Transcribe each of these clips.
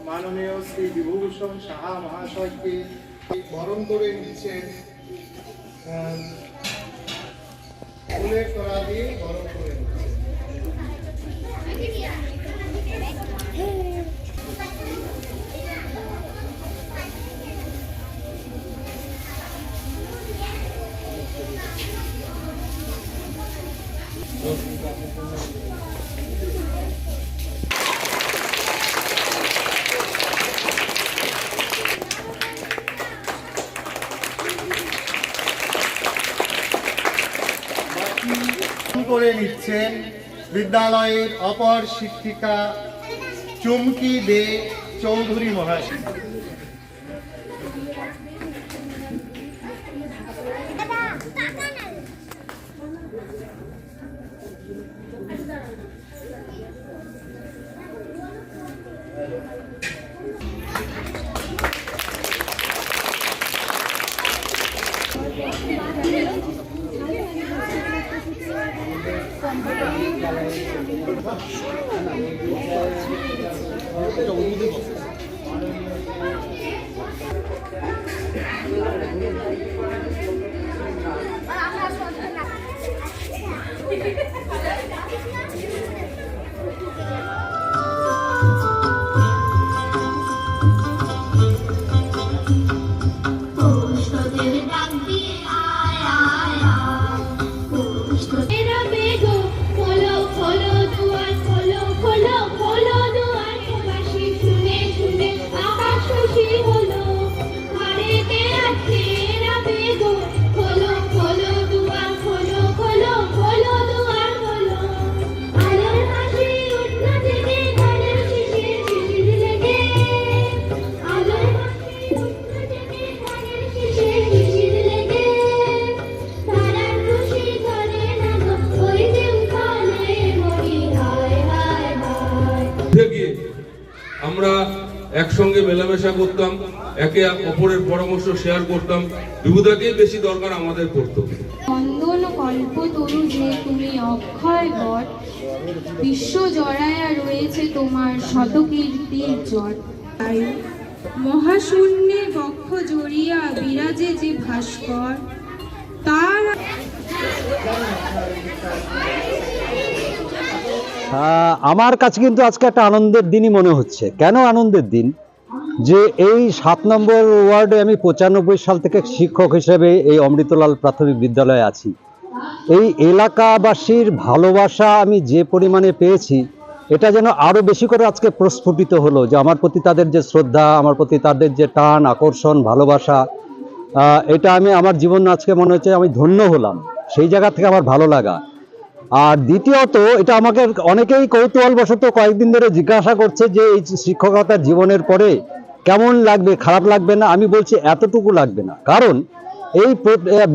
মাননীয় শ্রী বিভূভূষণ সাহা মহাশয়কে বরণ করে নিচ্ছেন, ফুলের তোড়া দিয়ে বরণ করে নিচ্ছেন। করে নিচ্ছেন বিদ্যালয়ের অপর শিক্ষিকা চুমকি দে চৌধুরী মহাশয়। আমরা একসঙ্গে মেলামেশা করতাম, একে অপরের পরামর্শ শেয়ার করতাম। বিভূদাকেই বেশি দরকার আমাদের পড়তো। চন্দন কল্প তরু যে তুমি অক্ষয় বট, বিশ্ব জড়ায়া রয়েছে তোমার শতকীর্তির জট। মহাশূন্যে বক্ষ জড়িয়া বিরাজে যে ভাস্কর, তার আমার কাছে কিন্তু আজকে একটা আনন্দের দিনই মনে হচ্ছে। কেন আনন্দের দিন? যে এই 7 নম্বর ওয়ার্ডে আমি 95 সাল থেকে শিক্ষক হিসেবে এই অমৃতলাল প্রাথমিক বিদ্যালয়ে আছি। এই এলাকাবাসীর ভালোবাসা আমি যে পরিমাণে পেয়েছি, এটা যেন আরও বেশি করে আজকে প্রস্ফুটিত হলো। যে আমার প্রতি তাদের যে শ্রদ্ধা, আমার প্রতি তাদের যে টান, আকর্ষণ, ভালোবাসা, এটা আমি আমার জীবন আজকে মনে হচ্ছে আমি ধন্য হলাম। সেই জায়গা থেকে আমার ভালো লাগা। আর দ্বিতীয়ত, এটা আমাকে অনেকেই কৌতূহলবশত কয়েকদিন ধরে জিজ্ঞাসা করছে যে এই শিক্ষকতার জীবনের পরে কেমন লাগবে, খারাপ লাগবে না? আমি বলছি এতটুকু লাগবে না। কারণ এই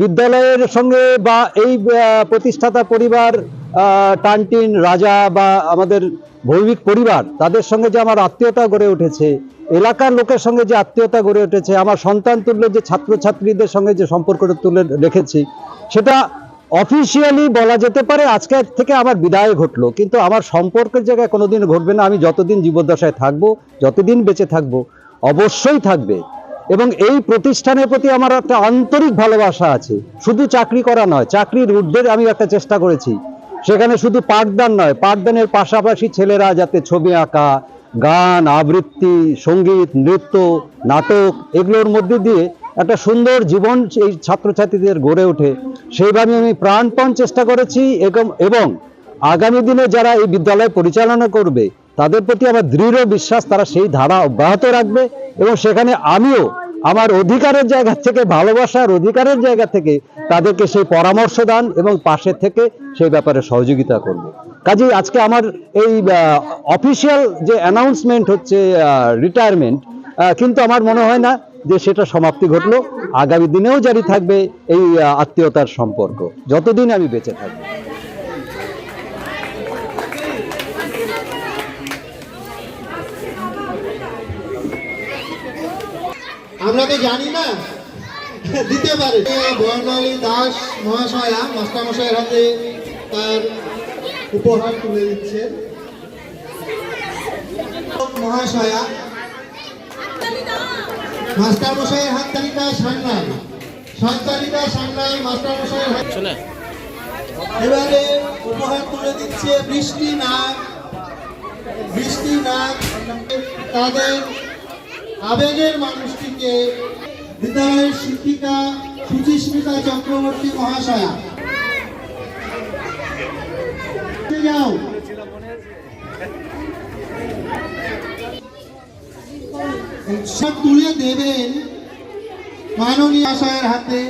বিদ্যালয়ের সঙ্গে বা এই প্রতিষ্ঠাতা পরিবার, টানটিন রাজা বা আমাদের ভৌমিক পরিবার, তাদের সঙ্গে যে আমার আত্মীয়তা গড়ে উঠেছে, এলাকার লোকের সঙ্গে যে আত্মীয়তা গড়ে উঠেছে, আমার সন্তান তুল্য যে ছাত্রছাত্রীদের সঙ্গে যে সম্পর্ক তুলে রেখেছি, সেটা অফিসিয়ালি বলা যেতে পারে আজকে থেকে আমার বিদায় ঘটলো। কিন্তু আমার সম্পর্কের জায়গায় কোনোদিন ঘটবে না। আমি যতদিন জীবদ্দশায় থাকবো, যতদিন বেঁচে থাকবো, অবশ্যই থাকবে। এবং এই প্রতিষ্ঠানের প্রতি আমার একটা আন্তরিক ভালোবাসা আছে। শুধু চাকরি করা নয়, চাকরির ঊর্ধ্বে আমি একটা চেষ্টা করেছি। সেখানে শুধু পাঠদান নয়, পাঠদানের পাশাপাশি ছেলেরা যাতে ছবি আঁকা, গান, আবৃত্তি, সঙ্গীত, নৃত্য, নাটক, এগুলোর মধ্যে দিয়ে একটা সুন্দর জীবন এই ছাত্রছাত্রীদের গড়ে ওঠে, সেইভাবে আমি প্রাণপণ চেষ্টা করেছি। এবং আগামী দিনে যারা এই বিদ্যালয় পরিচালনা করবে, তাদের প্রতি আমার দৃঢ় বিশ্বাস তারা সেই ধারা অব্যাহত রাখবে। এবং সেখানে আমিও আমার অধিকারের জায়গা থেকে, ভালোবাসার অধিকারের জায়গা থেকে তাদেরকে সেই পরামর্শ দান এবং পাশে থেকে সেই ব্যাপারে সহযোগিতা করব। কাজেই আজকে আমার এই অফিসিয়াল যে অ্যানাউন্সমেন্ট হচ্ছে রিটায়ারমেন্ট, কিন্তু আমার মনে হয় না যে সেটা সমাপ্তি ঘটলো। আগামী দিনেও জারি থাকবে এই আত্মীয়তার সম্পর্ক, যতদিন আমি বেঁচে থাকবো। আমরা তো জানি না, দিতে পারে। বর্ণালী দাস মহাশয়া মাস্টারমশাইয়ের হাতে তার উপহার তুলে দিচ্ছেন। মহাশয়া মাস্টারমশাইয়ের হাত তালিকা সান্যাল, সন্তালিকা সান্যাল মাস্টারমশাইয়ের হাত। এবারে উপহার তুলে দিচ্ছে বৃষ্টি নাগ। বৃষ্টি নাগ তাদের আবেগের মানুষটিকে বিদ্যালয়ের শিক্ষিকা সুচিস্মিতা চক্রবর্তী মহাশয়া। যাও সব তুলে দেবেন মাননীয় মহাশয়ের হাতে।